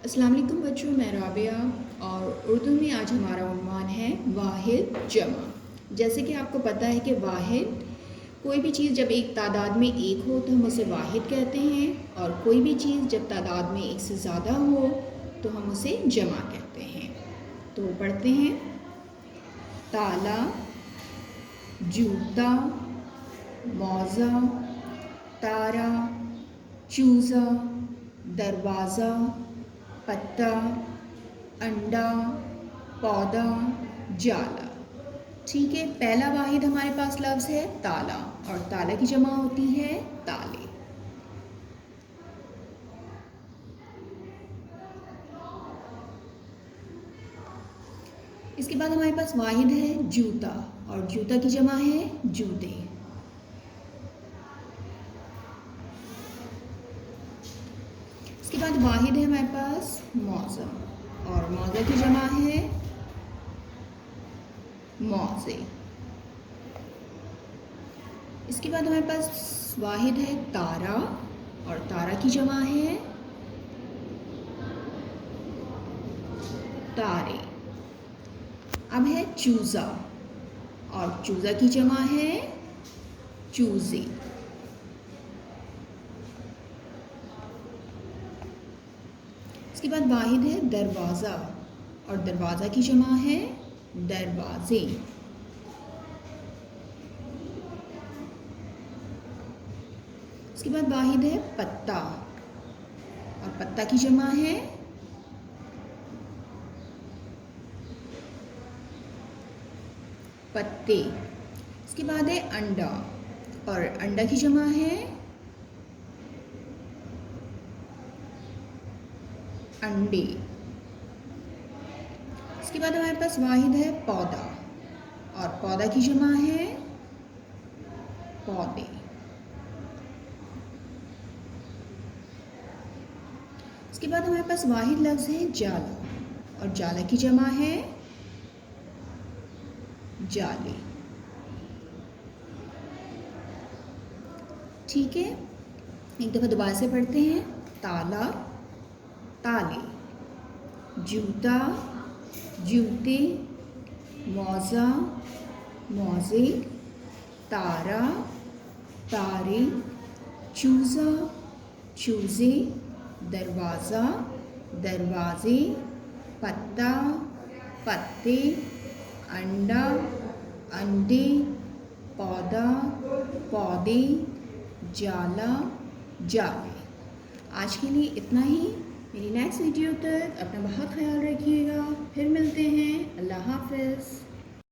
अस्सलाम वालेकुम बच्चों, मैं राबिया और उर्दू में आज हमारा उन्वान है वाहिद जमा। जैसे कि आपको पता है कि वाहिद कोई भी चीज़ जब एक तादाद में एक हो तो हम उसे वाहिद कहते हैं, और कोई भी चीज़ जब तादाद में एक से ज़्यादा हो तो हम उसे जमा कहते हैं। तो पढ़ते हैं। ताला, जूता, मौज़ा, तारा, चूज़ा, दरवाज़ा, पत्ता, अंडा, पौधा, जाला। ठीक है, पहला वाहिद हमारे पास लफ्ज़ है ताला, और ताला की जमा होती है ताले। इसके बाद हमारे पास वाहिद है जूता, और जूता की जमा है जूते। इसके बाद वाहिद है हमारे पास मौज़ा, और मौज़ा की जमा है मौज़े। इसके बाद हमारे पास वाहिद है तारा, और तारा की जमा है तारे। अब है चूज़ा, और चूज़ा की जमा है चूज़े। इसके बाद वाहिद है दरवाज़ा, और दरवाज़ा की जमा है दरवाज़े। इसके बाद वाहिद है पत्ता, और पत्ता की जमा है पत्ते। इसके बाद है अंडा, और अंडा की जमा है अंडे। इसके बाद हमारे पास वाहिद है पौधा, और पौधा की जमा है पौधे। इसके बाद हमारे पास वाहिद लफ्ज़ है जाला, और जाला की जमा है जाले। ठीक है, एक दफ़ा दोबारा से पढ़ते हैं। ताला, ताले, जूता, जूते, मौज़ा, मौज़े, तारा, तारे, चूज़ा, चूज़े, दरवाज़ा, दरवाज़े, पत्ता, पत्ते, अंडा, अंडे, पौधा, पौधे, जाला, जाले। आज के लिए इतना ही। मेरी नेक्स्ट वीडियो तक अपना बहुत ख्याल रखिएगा। फिर मिलते हैं। अल्लाह हाफ़िज़।